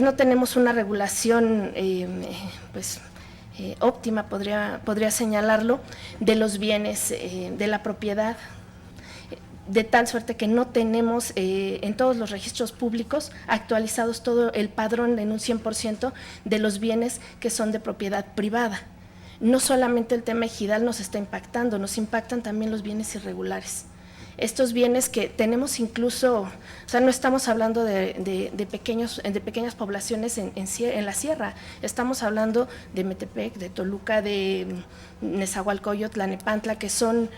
No tenemos una regulación óptima, podría señalarlo, de los bienes de la propiedad, de tal suerte que no tenemos en todos los registros públicos actualizados todo el padrón en un 100% de los bienes que son de propiedad privada. No solamente el tema ejidal nos está impactando, nos impactan también los bienes irregulares. Estos bienes que tenemos incluso, o sea, no estamos hablando de pequeñas poblaciones en la sierra, estamos hablando de Metepec, de Toluca, de Nezahualcóyotl, Tlalnepantla, que son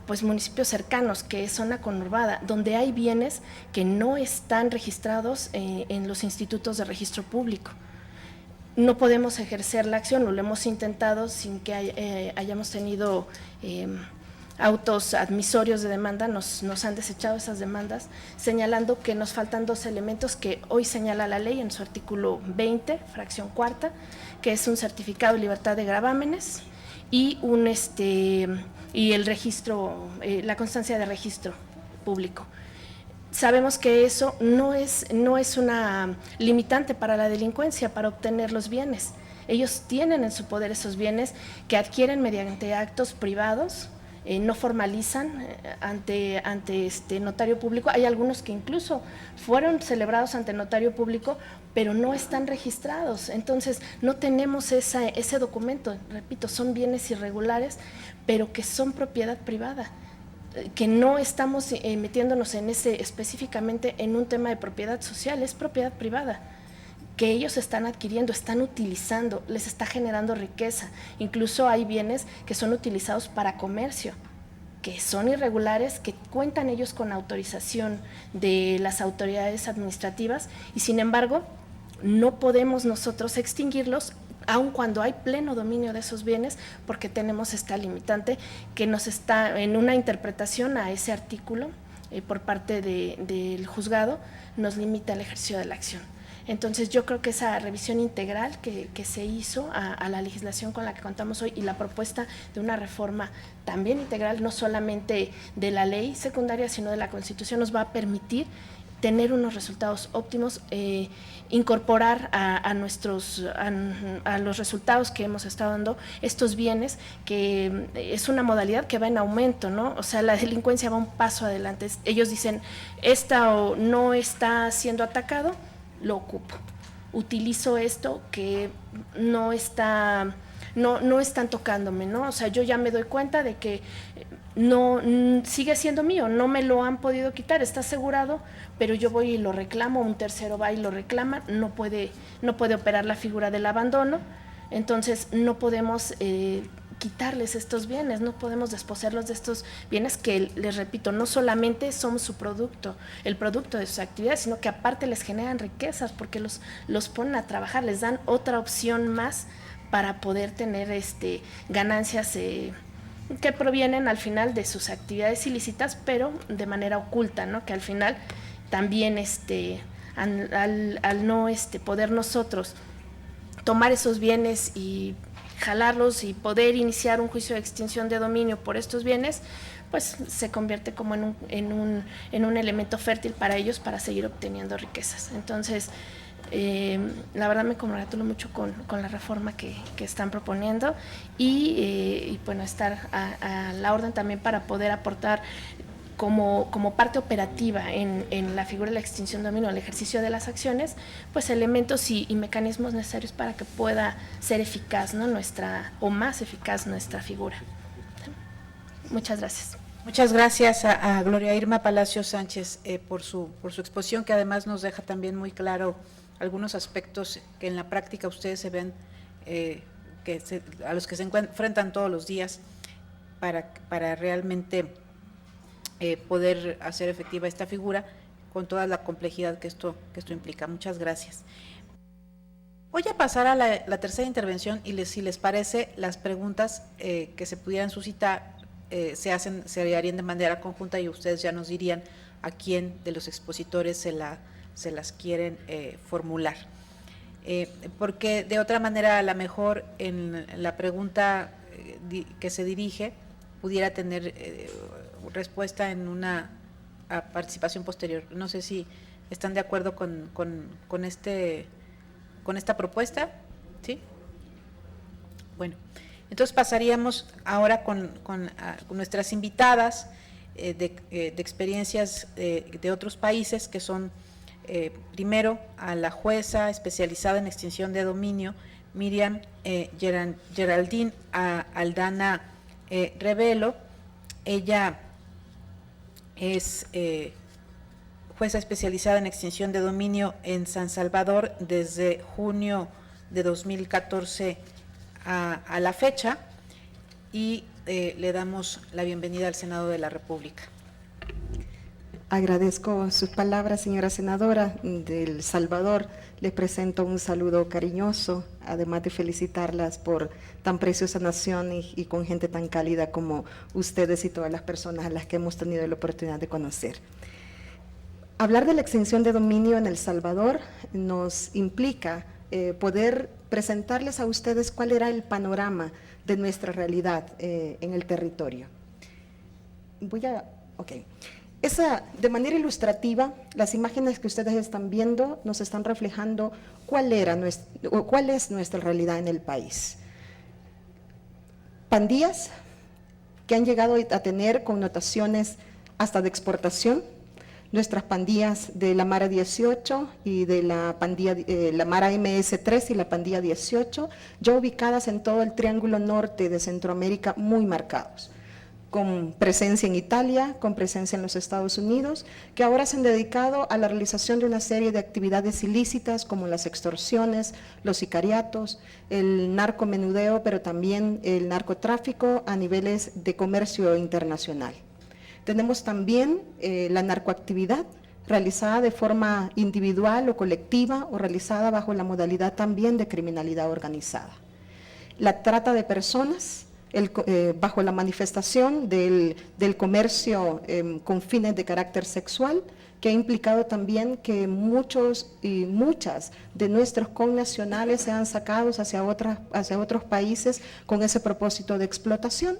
pues municipios cercanos, que es zona conurbada, donde hay bienes que no están registrados en los institutos de registro público. No podemos ejercer la acción, lo hemos intentado sin que hayamos tenido autos admisorios de demanda, nos han desechado esas demandas, señalando que nos faltan 2 elementos que hoy señala la ley en su artículo 20, fracción cuarta, que es un certificado de libertad de gravámenes y y el registro, la constancia de registro público. Sabemos que eso no es una limitante para la delincuencia, para obtener los bienes. Ellos tienen en su poder esos bienes que adquieren mediante actos privados, no formalizan ante notario público. Hay algunos que incluso fueron celebrados ante notario público, pero no están registrados. Entonces, no tenemos ese documento. Repito, son bienes irregulares, pero que son propiedad privada, que no estamos metiéndonos específicamente en un tema de propiedad social, es propiedad privada, que ellos están adquiriendo, están utilizando, les está generando riqueza. Incluso hay bienes que son utilizados para comercio, que son irregulares, que cuentan ellos con autorización de las autoridades administrativas y sin embargo no podemos nosotros extinguirlos aun cuando hay pleno dominio de esos bienes, porque tenemos esta limitante que nos está en una interpretación a ese artículo por parte del juzgado, nos limita el ejercicio de la acción. Entonces yo creo que esa revisión integral que se hizo a la legislación con la que contamos hoy y la propuesta de una reforma también integral, no solamente de la ley secundaria, sino de la Constitución, nos va a permitir tener unos resultados óptimos, incorporar a los resultados que hemos estado dando estos bienes, que es una modalidad que va en aumento, ¿no? O sea, la delincuencia va un paso adelante. Ellos dicen, esta o no está siendo atacado, lo ocupo. Utilizo esto que no están tocándome, ¿no? O sea, yo ya me doy cuenta de que no sigue siendo mío, no me lo han podido quitar, está asegurado, pero yo voy y lo reclamo, un tercero va y lo reclama, no puede operar la figura del abandono, entonces no podemos quitarles estos bienes, no podemos desposeerlos de estos bienes que, les repito, no solamente son su producto, el producto de sus actividades, sino que aparte les generan riquezas porque los ponen a trabajar, les dan otra opción más para poder tener ganancias que provienen al final de sus actividades ilícitas, pero de manera oculta, ¿no? Que al final también al no poder nosotros tomar esos bienes y jalarlos y poder iniciar un juicio de extinción de dominio por estos bienes, pues se convierte como en un elemento fértil para ellos para seguir obteniendo riquezas. Entonces, la verdad me congratulo mucho con la reforma que están proponiendo y bueno, estar a la orden también para poder aportar como parte operativa en la figura de la extinción de dominio, el ejercicio de las acciones, pues elementos y mecanismos necesarios para que pueda ser eficaz, ¿no? Más eficaz nuestra figura. Muchas gracias. Muchas gracias a Gloria Irma Palacio Sánchez por su exposición, que además nos deja también muy claro algunos aspectos que en la práctica ustedes se ven, a los que se enfrentan todos los días para realmente poder hacer efectiva esta figura con toda la complejidad que esto implica. Muchas gracias. Voy a pasar a la tercera intervención y si les parece, las preguntas que se pudieran suscitar se harían de manera conjunta y ustedes ya nos dirían a quién de los expositores se las quieren formular. Porque de otra manera, a lo mejor en la pregunta que se dirige pudiera tener respuesta en una participación posterior. No sé si están de acuerdo con con esta propuesta, ¿sí? Bueno, entonces pasaríamos ahora con nuestras invitadas de experiencias de otros países, que son primero a la jueza especializada en extinción de dominio, Miriam Geraldine Aldana Revelo. Ella es jueza especializada en extinción de dominio en San Salvador desde junio de 2014 a la fecha, y le damos la bienvenida al Senado de la República. Agradezco sus palabras, señora senadora de El Salvador. Les presento un saludo cariñoso, además de felicitarlas por tan preciosa nación y con gente tan cálida como ustedes y todas las personas a las que hemos tenido la oportunidad de conocer. Hablar de la extinción de dominio en El Salvador nos implica poder presentarles a ustedes cuál era el panorama de nuestra realidad en el territorio. De manera ilustrativa, las imágenes que ustedes están viendo nos están reflejando cuál es nuestra realidad en el país. Pandillas que han llegado a tener connotaciones hasta de exportación. Nuestras pandillas de la Mara 18 y de la pandilla, la Mara MS3 y la pandilla 18, ya ubicadas en todo el triángulo norte de Centroamérica, muy marcados, con presencia en Italia, con presencia en los Estados Unidos, que ahora se han dedicado a la realización de una serie de actividades ilícitas como las extorsiones, los sicariatos, el narcomenudeo, pero también el narcotráfico a niveles de comercio internacional. Tenemos también la narcoactividad realizada de forma individual o colectiva o realizada bajo la modalidad también de criminalidad organizada. La trata de personas, bajo la manifestación del comercio con fines de carácter sexual, que ha implicado también que muchos y muchas de nuestros connacionales sean sacados hacia otros países con ese propósito de explotación.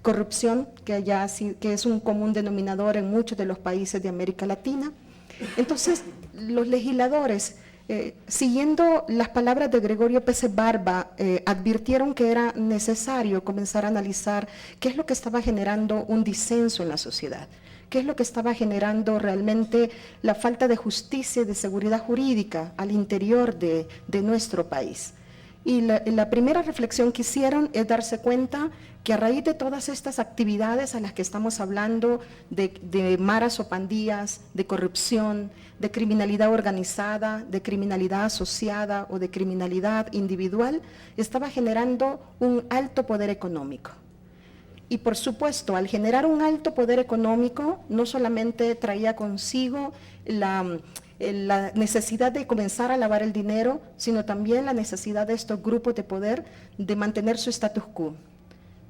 Corrupción, que es un común denominador en muchos de los países de América Latina. Entonces, los legisladores, siguiendo las palabras de Gregorio Pérez Barba, advirtieron que era necesario comenzar a analizar qué es lo que estaba generando un disenso en la sociedad, qué es lo que estaba generando realmente la falta de justicia y de seguridad jurídica al interior de nuestro país. Y la primera reflexión que hicieron es darse cuenta que a raíz de todas estas actividades a las que estamos hablando, de maras o pandillas, de corrupción, de criminalidad organizada, de criminalidad asociada o de criminalidad individual, estaba generando un alto poder económico. Y por supuesto, al generar un alto poder económico, no solamente traía consigo la necesidad de comenzar a lavar el dinero, sino también la necesidad de estos grupos de poder de mantener su status quo.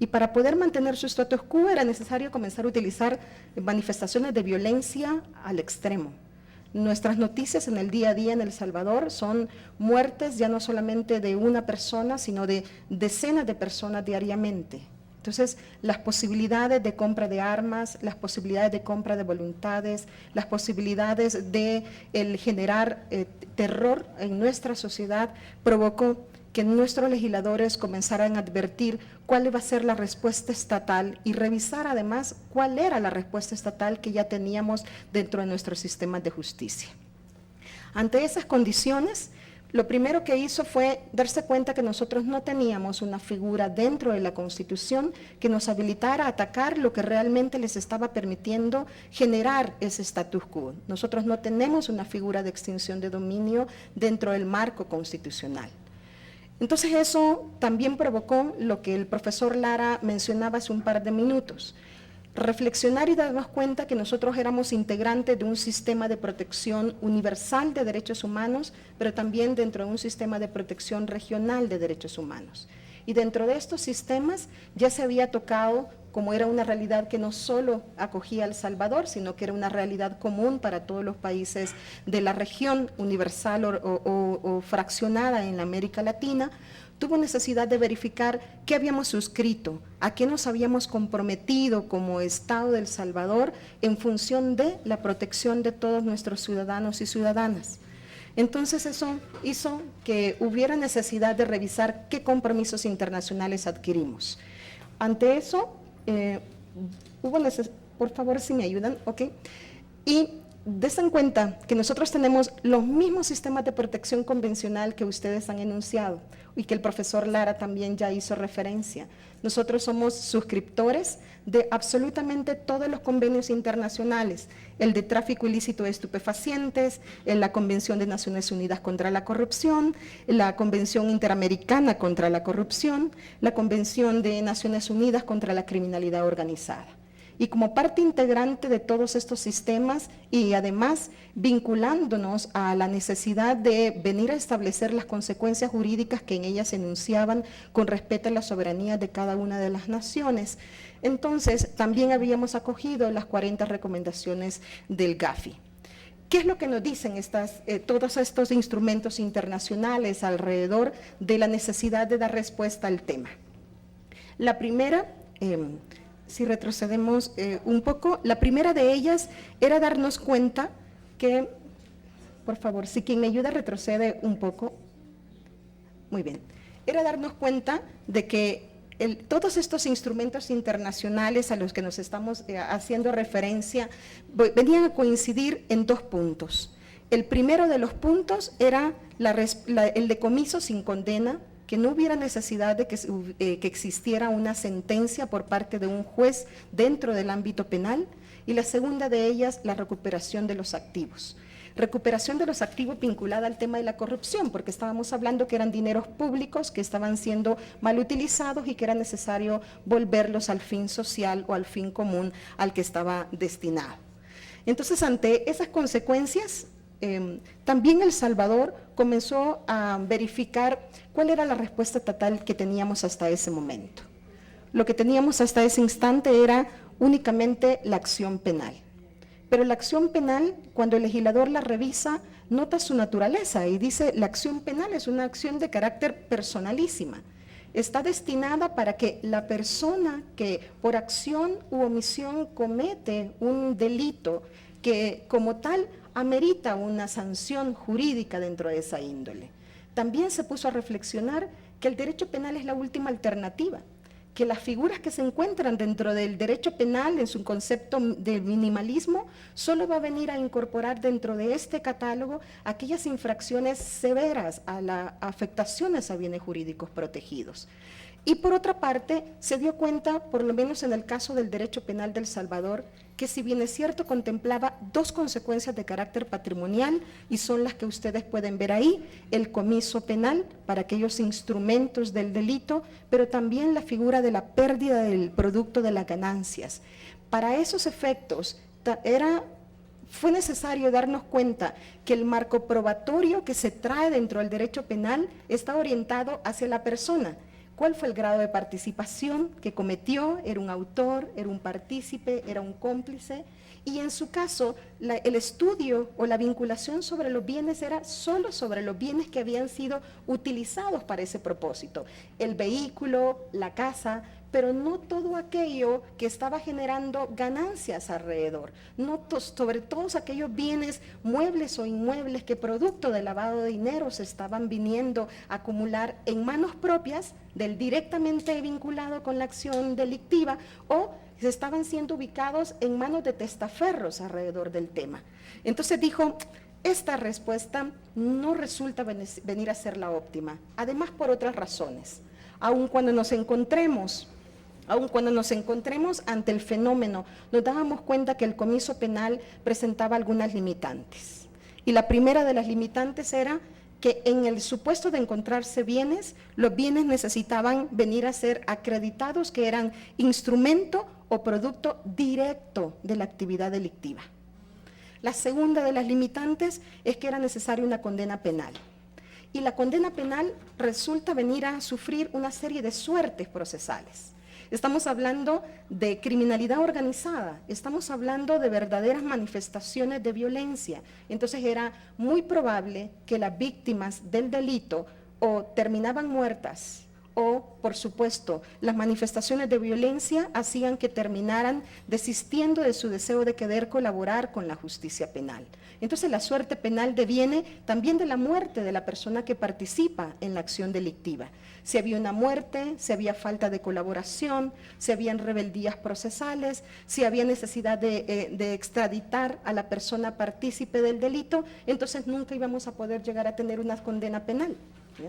Y para poder mantener su status quo era necesario comenzar a utilizar manifestaciones de violencia al extremo. Nuestras noticias en el día a día en El Salvador son muertes ya no solamente de una persona, sino de decenas de personas diariamente. Entonces, las posibilidades de compra de armas, las posibilidades de compra de voluntades, las posibilidades de generar terror en nuestra sociedad provocó que nuestros legisladores comenzaran a advertir cuál iba a ser la respuesta estatal y revisar además cuál era la respuesta estatal que ya teníamos dentro de nuestros sistemas de justicia. Ante esas condiciones, lo primero que hizo fue darse cuenta que nosotros no teníamos una figura dentro de la Constitución que nos habilitara a atacar lo que realmente les estaba permitiendo generar ese status quo. Nosotros no tenemos una figura de extinción de dominio dentro del marco constitucional. Entonces eso también provocó lo que el profesor Lara mencionaba hace un par de minutos. Reflexionar y darnos cuenta que nosotros éramos integrantes de un sistema de protección universal de derechos humanos, pero también dentro de un sistema de protección regional de derechos humanos. Y dentro de estos sistemas ya se había tocado, como era una realidad que no solo acogía a El Salvador, sino que era una realidad común para todos los países de la región universal o fraccionada en la América Latina, tuvo necesidad de verificar qué habíamos suscrito, a qué nos habíamos comprometido como Estado de El Salvador en función de la protección de todos nuestros ciudadanos y ciudadanas. Entonces eso hizo que hubiera necesidad de revisar qué compromisos internacionales adquirimos. Ante eso, por favor, si me ayudan, ¿ok? Y den cuenta que nosotros tenemos los mismos sistemas de protección convencional que ustedes han enunciado y que el profesor Lara también ya hizo referencia. Nosotros somos suscriptores de absolutamente todos los convenios internacionales, el de tráfico ilícito de estupefacientes, la Convención de Naciones Unidas contra la Corrupción, la Convención Interamericana contra la Corrupción, la Convención de Naciones Unidas contra la Criminalidad Organizada. Y como parte integrante de todos estos sistemas y además vinculándonos a la necesidad de venir a establecer las consecuencias jurídicas que en ellas enunciaban con respecto a la soberanía de cada una de las naciones, entonces también habíamos acogido las 40 recomendaciones del GAFI. ¿Qué es lo que nos dicen todos estos instrumentos internacionales alrededor de la necesidad de dar respuesta al tema? La primera, si retrocedemos un poco, la primera de ellas era darnos cuenta que, por favor, si quien me ayuda retrocede un poco, muy bien, era darnos cuenta de que todos estos instrumentos internacionales a los que nos estamos haciendo referencia venían a coincidir en 2 puntos. El primero de los puntos era el decomiso sin condena, que no hubiera necesidad de que existiera una sentencia por parte de un juez dentro del ámbito penal, y la segunda de ellas, la recuperación de los activos. Recuperación de los activos vinculada al tema de la corrupción, porque estábamos hablando que eran dineros públicos que estaban siendo mal utilizados y que era necesario volverlos al fin social o al fin común al que estaba destinado. Entonces, ante esas consecuencias, también El Salvador comenzó a verificar cuál era la respuesta estatal que teníamos hasta ese momento. Lo que teníamos hasta ese instante era únicamente la acción penal. Pero la acción penal, cuando el legislador la revisa, nota su naturaleza y dice: la acción penal es una acción de carácter personalísima. Está destinada para que la persona que por acción u omisión comete un delito que como tal amerita una sanción jurídica dentro de esa índole. También se puso a reflexionar que el derecho penal es la última alternativa, que las figuras que se encuentran dentro del derecho penal en su concepto de minimalismo solo va a venir a incorporar dentro de este catálogo aquellas infracciones severas a las afectaciones a bienes jurídicos protegidos. Y por otra parte, se dio cuenta, por lo menos en el caso del derecho penal de El Salvador, que si bien es cierto, contemplaba 2 consecuencias de carácter patrimonial, y son las que ustedes pueden ver ahí: el comiso penal para aquellos instrumentos del delito, pero también la figura de la pérdida del producto de las ganancias. Para esos efectos, fue necesario darnos cuenta que el marco probatorio que se trae dentro del derecho penal está orientado hacia la persona. ¿Cuál fue el grado de participación que cometió? ¿Era un autor, era un partícipe, era un cómplice? Y en su caso, el estudio o la vinculación sobre los bienes era solo sobre los bienes que habían sido utilizados para ese propósito. El vehículo, la casa, pero no todo aquello que estaba generando ganancias alrededor, no sobre todos aquellos bienes muebles o inmuebles que producto del lavado de dinero se estaban viniendo a acumular en manos propias del directamente vinculado con la acción delictiva, o se estaban siendo ubicados en manos de testaferros alrededor del tema. Entonces dijo: esta respuesta no resulta venir a ser la óptima, además por otras razones. Aun cuando nos encontremos ante el fenómeno, nos dábamos cuenta que el comiso penal presentaba algunas limitantes. Y la primera de las limitantes era que en el supuesto de encontrarse bienes, los bienes necesitaban venir a ser acreditados que eran instrumento o producto directo de la actividad delictiva. La segunda de las limitantes es que era necesaria una condena penal. Y la condena penal resulta venir a sufrir una serie de suertes procesales. Estamos hablando de criminalidad organizada, estamos hablando de verdaderas manifestaciones de violencia. Entonces era muy probable que las víctimas del delito o terminaban muertas o, por supuesto, las manifestaciones de violencia hacían que terminaran desistiendo de su deseo de querer colaborar con la justicia penal. Entonces, la suerte penal deviene también de la muerte de la persona que participa en la acción delictiva. Si había una muerte, si había falta de colaboración, si habían rebeldías procesales, si había necesidad de extraditar a la persona partícipe del delito, entonces nunca íbamos a poder llegar a tener una condena penal.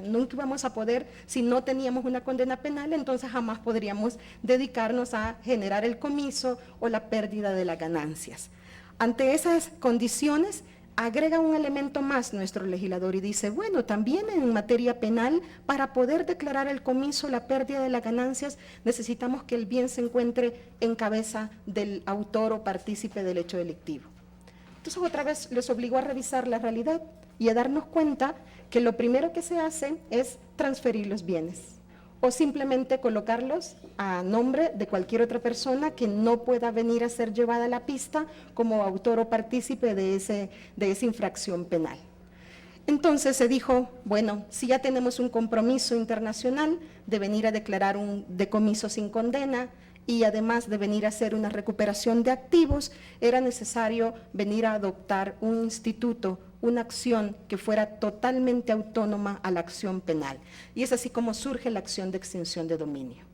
Nunca íbamos a poder, si no teníamos una condena penal, entonces jamás podríamos dedicarnos a generar el comiso o la pérdida de las ganancias. Ante esas condiciones, agrega un elemento más nuestro legislador y dice, bueno, también en materia penal, para poder declarar el comiso, la pérdida de las ganancias, necesitamos que el bien se encuentre en cabeza del autor o partícipe del hecho delictivo. Entonces, otra vez les obligó a revisar la realidad y a darnos cuenta que lo primero que se hace es transferir los bienes o simplemente colocarlos a nombre de cualquier otra persona que no pueda venir a ser llevada a la pista como autor o partícipe de esa infracción penal. Entonces se dijo, bueno, si ya tenemos un compromiso internacional de venir a declarar un decomiso sin condena y además de venir a hacer una recuperación de activos, era necesario venir a adoptar un instituto, una acción que fuera totalmente autónoma a la acción penal. Y es así como surge la acción de extinción de dominio.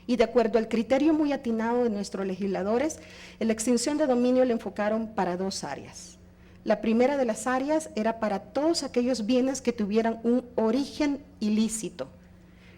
Y de acuerdo al criterio muy atinado de nuestros legisladores, la extinción de dominio la enfocaron para dos áreas. La primera de las áreas era para todos aquellos bienes que tuvieran un origen ilícito,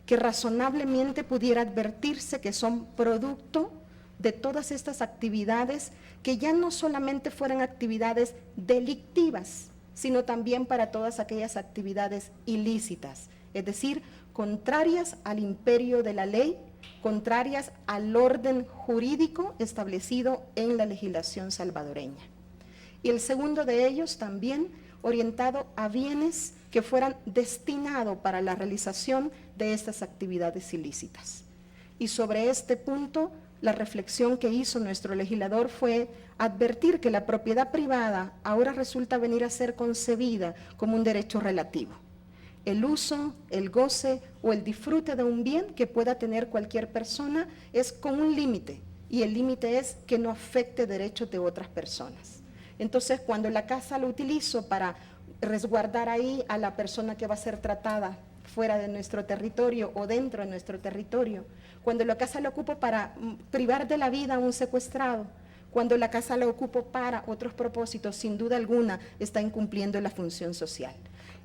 que razonablemente pudiera advertirse que son producto de todas estas actividades que ya no solamente fueran actividades delictivas, sino también para todas aquellas actividades ilícitas, es decir, contrarias al imperio de la ley, contrarias al orden jurídico establecido en la legislación salvadoreña. Y el segundo de ellos también orientado a bienes que fueran destinados para la realización de estas actividades ilícitas. Y sobre este punto, la reflexión que hizo nuestro legislador fue advertir que la propiedad privada ahora resulta venir a ser concebida como un derecho relativo. El uso, el goce o el disfrute de un bien que pueda tener cualquier persona es con un límite, y el límite es que no afecte derechos de otras personas. Entonces, cuando la casa lo utilizo para resguardar ahí a la persona que va a ser tratada fuera de nuestro territorio o dentro de nuestro territorio, cuando la casa la ocupo para privar de la vida a un secuestrado, cuando la casa la ocupo para otros propósitos, sin duda alguna está incumpliendo la función social.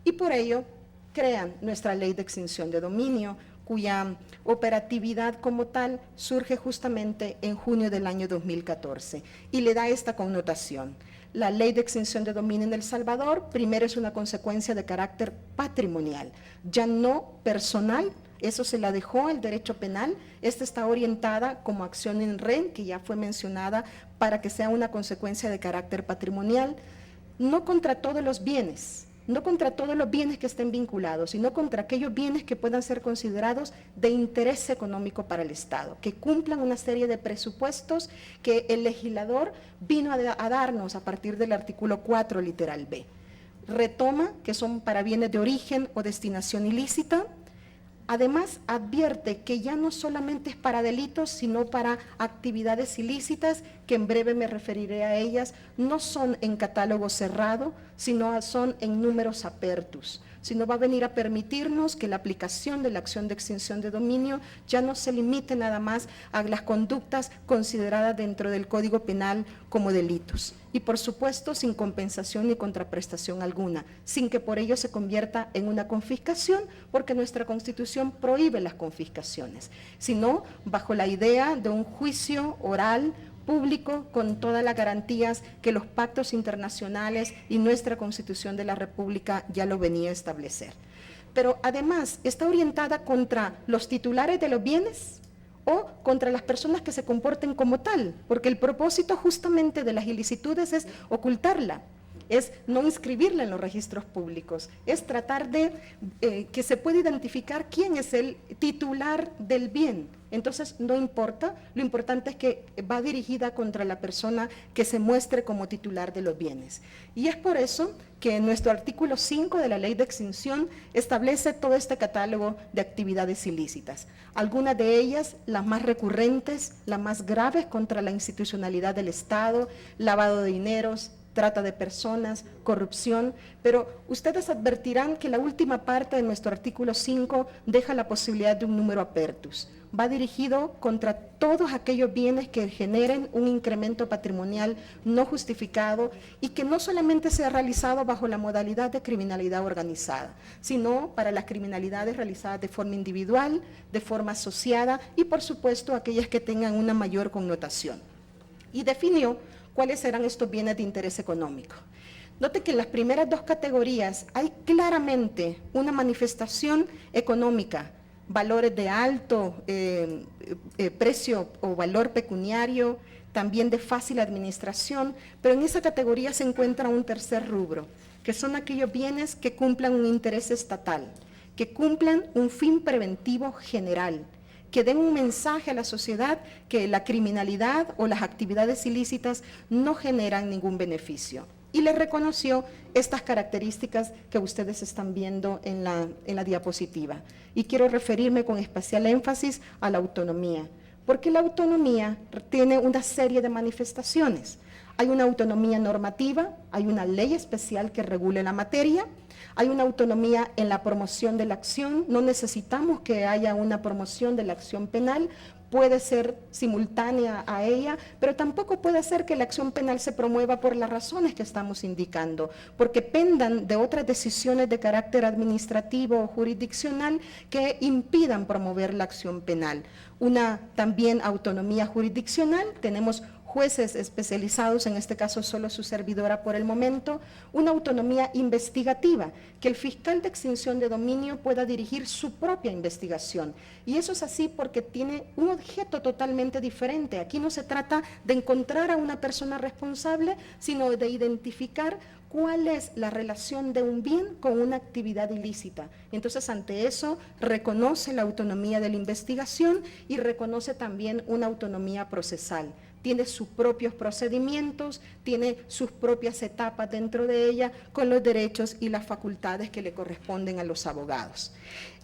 Y por ello crean nuestra ley de extinción de dominio, cuya operatividad como tal surge justamente en junio del año 2014 y le da esta connotación. La ley de extinción de dominio en El Salvador, primero es una consecuencia de carácter patrimonial, ya no personal, eso se la dejó al derecho penal, esta está orientada como acción en ren, que ya fue mencionada, para que sea una consecuencia de carácter patrimonial, no contra todos los bienes, no contra todos los bienes que estén vinculados, sino contra aquellos bienes que puedan ser considerados de interés económico para el Estado, que cumplan una serie de presupuestos que el legislador vino a darnos a partir del artículo 4, literal B. Retoma que son para bienes de origen o destinación ilícita. Además, advierte que ya no solamente es para delitos, sino para actividades ilícitas, que en breve me referiré a ellas, no son en catálogo cerrado, sino son en números apertus, sino va a venir a permitirnos que la aplicación de la acción de extinción de dominio ya no se limite nada más a las conductas consideradas dentro del Código Penal como delitos. Y por supuesto sin compensación ni contraprestación alguna, sin que por ello se convierta en una confiscación, porque nuestra Constitución prohíbe las confiscaciones, sino bajo la idea de un juicio oral, público, con todas las garantías que los pactos internacionales y nuestra Constitución de la República ya lo venía a establecer. Pero además está orientada contra los titulares de los bienes o contra las personas que se comporten como tal, porque el propósito justamente de las ilicitudes es ocultarla, es no inscribirla en los registros públicos, es tratar de que se pueda identificar quién es el titular del bien. entonces no importa, lo importante es que va dirigida contra la persona que se muestre como titular de los bienes. Y es por eso que nuestro artículo 5 de la Ley de Extinción establece todo este catálogo de actividades ilícitas. Algunas de ellas, las más recurrentes, las más graves contra la institucionalidad del Estado, lavado de dineros, trata de personas, corrupción, pero ustedes advertirán que la última parte de nuestro artículo 5 deja la posibilidad de un número apertus. Va dirigido contra todos aquellos bienes que generen un incremento patrimonial no justificado y que no solamente sea realizado bajo la modalidad de criminalidad organizada, sino para las criminalidades realizadas de forma individual, de forma asociada y por supuesto aquellas que tengan una mayor connotación. Y definió cuáles serán estos bienes de interés económico. Note que en las primeras dos categorías hay claramente una manifestación económica, valores de alto precio o valor pecuniario, también de fácil administración, pero en esa categoría se encuentra un tercer rubro, que son aquellos bienes que cumplan un interés estatal, que cumplan un fin preventivo general, que den un mensaje a la sociedad que la criminalidad o las actividades ilícitas no generan ningún beneficio. Y le reconoció estas características que ustedes están viendo en la diapositiva. Y quiero referirme con especial énfasis a la autonomía, porque la autonomía tiene una serie de manifestaciones. Hay una autonomía normativa, hay una ley especial que regule la materia, hay una autonomía en la promoción de la acción, no necesitamos que haya una promoción de la acción penal, puede ser simultánea a ella, pero tampoco puede ser que la acción penal se promueva por las razones que estamos indicando, porque pendan de otras decisiones de carácter administrativo o jurisdiccional que impidan promover la acción penal. Una también autonomía jurisdiccional, tenemos jueces especializados, en este caso solo su servidora por el momento, una autonomía investigativa, que el fiscal de extinción de dominio pueda dirigir su propia investigación. Y eso es así porque tiene un objeto totalmente diferente. Aquí no se trata de encontrar a una persona responsable, sino de identificar cuál es la relación de un bien con una actividad ilícita. Entonces, ante eso, reconoce la autonomía de la investigación y reconoce también una autonomía procesal. Tiene sus propios procedimientos, tiene sus propias etapas dentro de ella, con los derechos y las facultades que le corresponden a los abogados.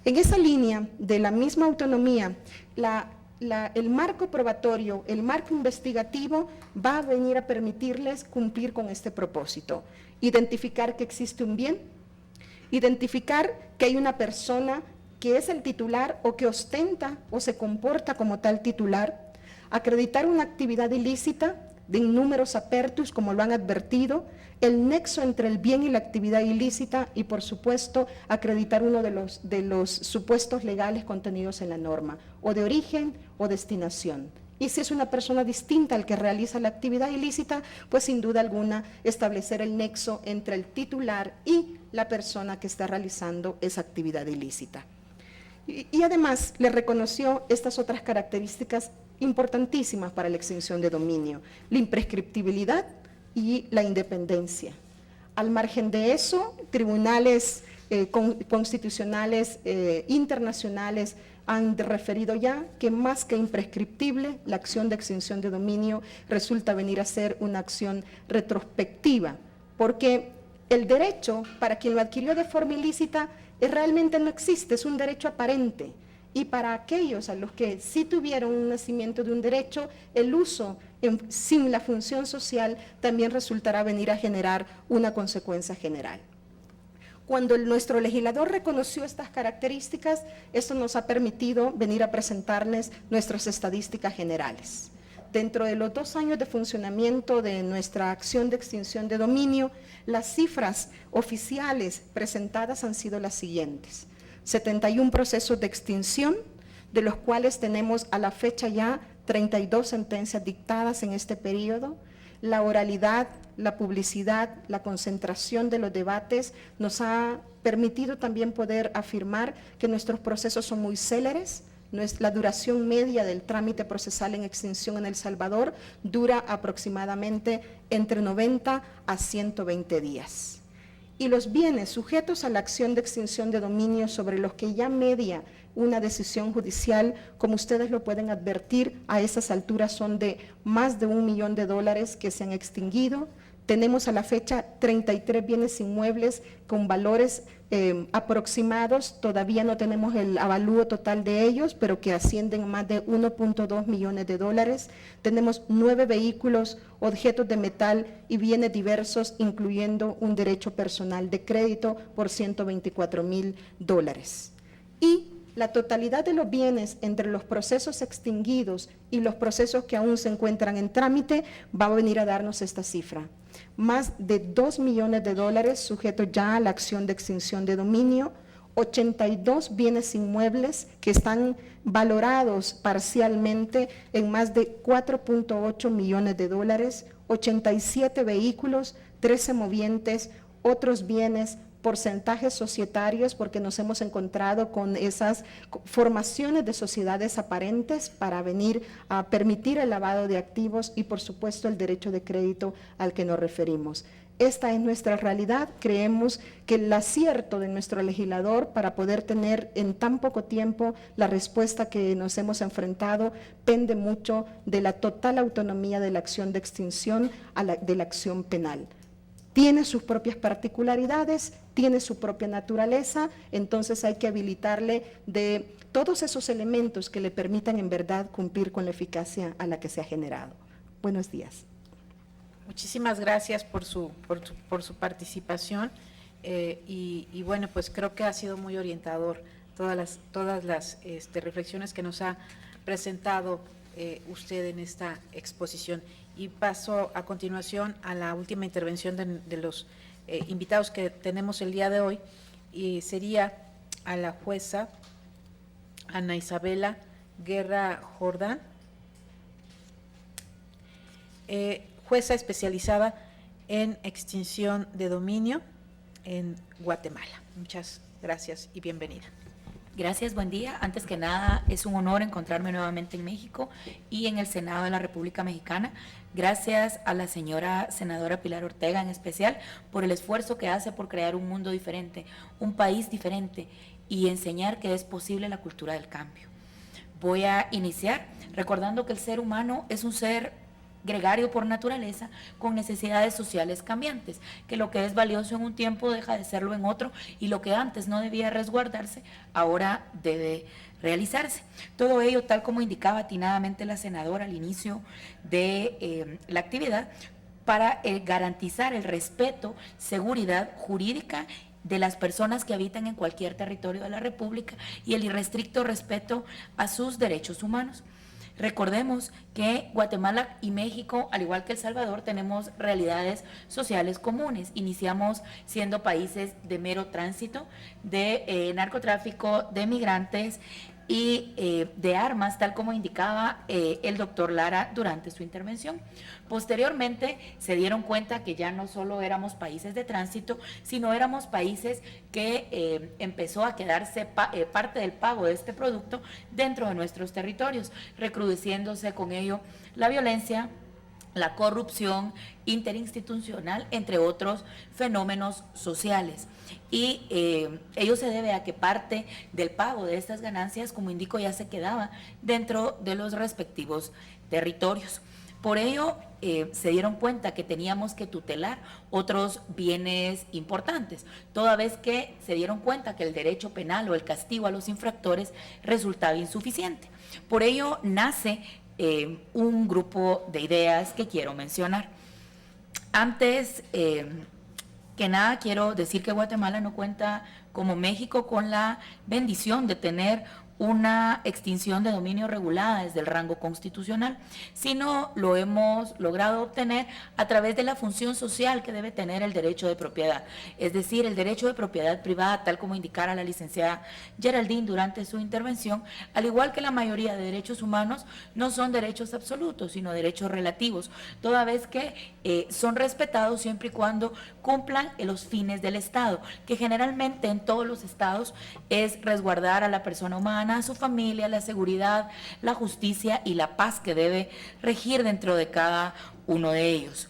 En esa línea de la misma autonomía, el marco probatorio, el marco investigativo va a venir a permitirles cumplir con este propósito. Identificar que existe un bien, identificar que hay una persona que es el titular o que ostenta o se comporta como tal titular, acreditar una actividad ilícita de innúmeros apertus, como lo han advertido, el nexo entre el bien y la actividad ilícita y, por supuesto, acreditar uno de los supuestos legales contenidos en la norma, o de origen o destinación. Y si es una persona distinta al que realiza la actividad ilícita, pues sin duda alguna establecer el nexo entre el titular y la persona que está realizando esa actividad ilícita. Y además le reconoció estas otras características importantísimas para la extinción de dominio, la imprescriptibilidad y la independencia. Al margen de eso, tribunales constitucionales internacionales han referido ya que más que imprescriptible, la acción de extinción de dominio resulta venir a ser una acción retrospectiva, porque el derecho, para quien lo adquirió de forma ilícita, realmente no existe, es un derecho aparente. Y para aquellos a los que sí tuvieron un nacimiento de un derecho, el uso sin la función social también resultará venir a generar una consecuencia general. Cuando nuestro legislador reconoció estas características, esto nos ha permitido venir a presentarles nuestras estadísticas generales. Dentro de los 2 años de funcionamiento de nuestra acción de extinción de dominio, las cifras oficiales presentadas han sido las siguientes: 71 procesos de extinción, de los cuales tenemos a la fecha ya 32 sentencias dictadas en este periodo. La oralidad, la publicidad, la concentración de los debates nos ha permitido también poder afirmar que nuestros procesos son muy céleres. La duración media del trámite procesal en extinción en El Salvador dura aproximadamente entre 90 a 120 días. y los bienes sujetos a la acción de extinción de dominio sobre los que ya media una decisión judicial, como ustedes lo pueden advertir, a esas alturas son de más de $1 millón que se han extinguido. Tenemos a la fecha 33 bienes inmuebles con valores aproximados, todavía no tenemos el avalúo total de ellos, pero que ascienden a más de $1.2 millones. Tenemos 9 vehículos, objetos de metal y bienes diversos, incluyendo un derecho personal de crédito por $124,000. Y la totalidad de los bienes entre los procesos extinguidos y los procesos que aún se encuentran en trámite va a venir a darnos esta cifra. Más de $2 millones sujetos ya a la acción de extinción de dominio, 82 bienes inmuebles que están valorados parcialmente en más de $4.8 millones, 87 vehículos, 13 movientes, otros bienes, porcentajes societarios, porque nos hemos encontrado con esas formaciones de sociedades aparentes para venir a permitir el lavado de activos y, por supuesto, el derecho de crédito al que nos referimos. Esta es nuestra realidad. Creemos que el acierto de nuestro legislador para poder tener en tan poco tiempo la respuesta que nos hemos enfrentado pende mucho de la total autonomía de la acción de extinción de la acción penal. Tiene sus propias particularidades, tiene su propia naturaleza, entonces hay que habilitarle de todos esos elementos que le permitan en verdad cumplir con la eficacia a la que se ha generado. Buenos días. Muchísimas gracias por su participación y bueno, pues creo que ha sido muy orientador todas las reflexiones que nos ha presentado usted en esta exposición. Y paso a continuación a la última intervención de los invitados que tenemos el día de hoy, y sería a la jueza Ana Isabela Guerra Jordán, jueza especializada en extinción de dominio en Guatemala. Muchas gracias y bienvenida. Gracias, buen día. Antes que nada, es un honor encontrarme nuevamente en México y en el Senado de la República Mexicana. Gracias a la señora senadora Pilar Ortega en especial por el esfuerzo que hace por crear un mundo diferente, un país diferente y enseñar que es posible la cultura del cambio. Voy a iniciar recordando que el ser humano es un ser gregario por naturaleza, con necesidades sociales cambiantes, que lo que es valioso en un tiempo deja de serlo en otro, y lo que antes no debía resguardarse, ahora debe realizarse. Todo ello, tal como indicaba atinadamente la senadora al inicio de la actividad, para garantizar el respeto, seguridad jurídica de las personas que habitan en cualquier territorio de la República y el irrestricto respeto a sus derechos humanos. Recordemos que Guatemala y México, al igual que El Salvador, tenemos realidades sociales comunes. Iniciamos siendo países de mero tránsito, de narcotráfico, de migrantes y de armas, tal como indicaba el doctor Lara durante su intervención. Posteriormente se dieron cuenta que ya no solo éramos países de tránsito, sino éramos países que empezó a quedarse parte del pago de este producto dentro de nuestros territorios, recrudeciéndose con ello la violencia, la corrupción interinstitucional, entre otros fenómenos sociales. Y ello se debe a que parte del pago de estas ganancias, como indico, ya se quedaba dentro de los respectivos territorios. Por ello, se dieron cuenta que teníamos que tutelar otros bienes importantes, toda vez que se dieron cuenta que el derecho penal o el castigo a los infractores resultaba insuficiente. Por ello, nace un grupo de ideas que quiero mencionar. Antes que nada, quiero decir que Guatemala no cuenta, como México, con la bendición de tener una extinción de dominio regulada desde el rango constitucional, sino lo hemos logrado obtener a través de la función social que debe tener el derecho de propiedad, es decir, el derecho de propiedad privada, tal como indicara la licenciada Geraldine durante su intervención. Al igual que la mayoría de derechos humanos, no son derechos absolutos, sino derechos relativos, toda vez que son respetados siempre y cuando cumplan los fines del Estado, que generalmente en todos los estados es resguardar a la persona humana, a su familia, la seguridad, la justicia y la paz que debe regir dentro de cada uno de ellos.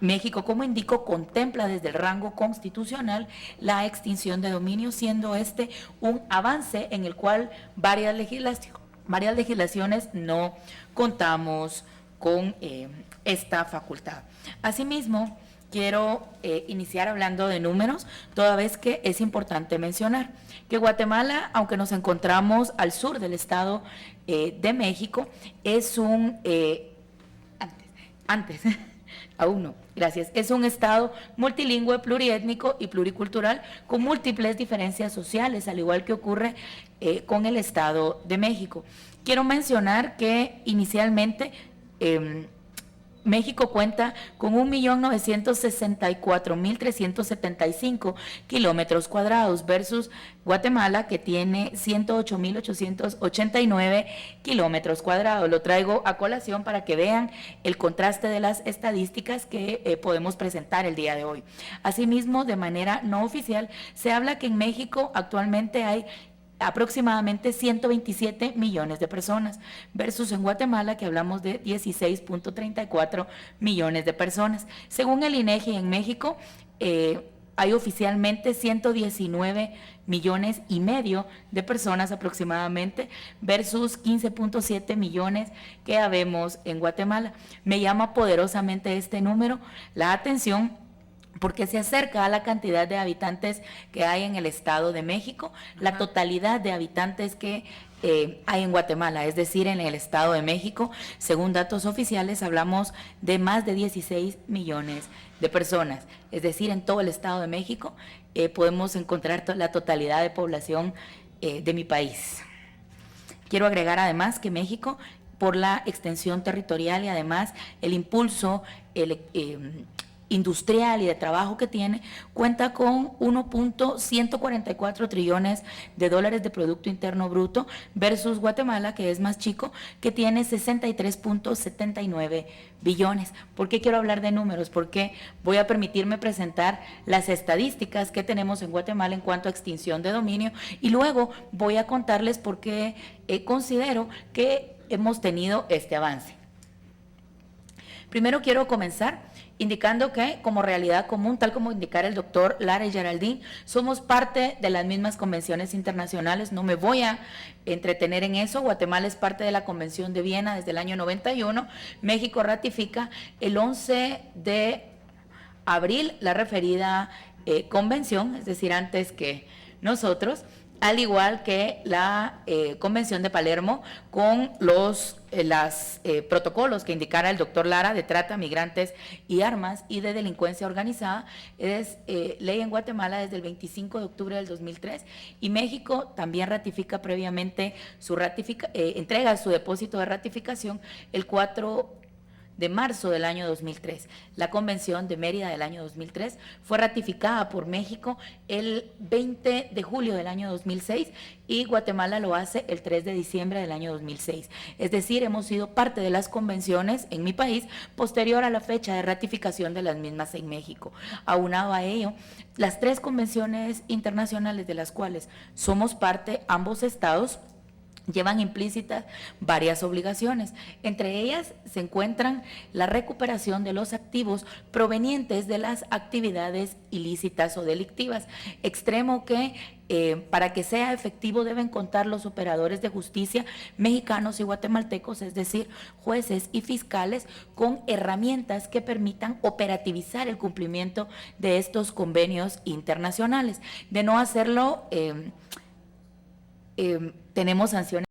México, como indico, contempla desde el rango constitucional la extinción de dominio, siendo este un avance en el cual varias legislaciones no contamos con esta facultad. Asimismo, quiero iniciar hablando de números, toda vez que es importante mencionar que Guatemala, aunque nos encontramos al sur del Estado de México, es un... Aún no, gracias. Es un estado multilingüe, pluriétnico y pluricultural con múltiples diferencias sociales, al igual que ocurre con el Estado de México. Quiero mencionar que inicialmente México cuenta con 1.964.375 kilómetros cuadrados versus Guatemala, que tiene 108.889 kilómetros cuadrados. Lo traigo a colación para que vean el contraste de las estadísticas que podemos presentar el día de hoy. Asimismo, de manera no oficial, se habla que en México actualmente hay aproximadamente 127 millones de personas, versus en Guatemala, que hablamos de 16.34 millones de personas. Según el INEGI, en México hay oficialmente 119 millones y medio de personas aproximadamente, versus 15.7 millones que habemos en Guatemala. Me llama poderosamente este número la atención, porque se acerca a la cantidad de habitantes que hay en el Estado de México, la totalidad de habitantes que hay en Guatemala, es decir, en el Estado de México, según datos oficiales, hablamos de más de 16 millones de personas, es decir, en todo el Estado de México podemos encontrar la totalidad de población de mi país. Quiero agregar además que México, por la extensión territorial y además el impulso industrial y de trabajo que tiene, cuenta con 1.144 trillones de dólares de Producto Interno Bruto, versus Guatemala, que es más chico, que tiene 63.79 billones. ¿Por qué quiero hablar de números? Porque voy a permitirme presentar las estadísticas que tenemos en Guatemala en cuanto a extinción de dominio, y luego voy a contarles por qué considero que hemos tenido este avance. Primero quiero comenzar indicando que, como realidad común, tal como indicara el doctor Lara y Geraldine, somos parte de las mismas convenciones internacionales. No me voy a entretener en eso. Guatemala es parte de la Convención de Viena desde el año 91. México ratifica el 11 de abril la referida convención, es decir, antes que nosotros, al igual que la Convención de Palermo, con los protocolos que indicara el doctor Lara de trata, migrantes y armas y de delincuencia organizada. Es ley en Guatemala desde el 25 de octubre del 2003, y México también ratifica previamente entrega su depósito de ratificación el 4 de marzo del año 2003. La Convención de Mérida del año 2003 fue ratificada por México el 20 de julio del año 2006 y Guatemala lo hace el 3 de diciembre del año 2006. Es decir, hemos sido parte de las convenciones en mi país posterior a la fecha de ratificación de las mismas en México. Aunado a ello, las 3 convenciones internacionales de las cuales somos parte, ambos estados llevan implícitas varias obligaciones. Entre ellas se encuentran la recuperación de los activos provenientes de las actividades ilícitas o delictivas, extremo que para que sea efectivo deben contar los operadores de justicia mexicanos y guatemaltecos, es decir, jueces y fiscales, con herramientas que permitan operativizar el cumplimiento de estos convenios internacionales. De no hacerlo, tenemos sanciones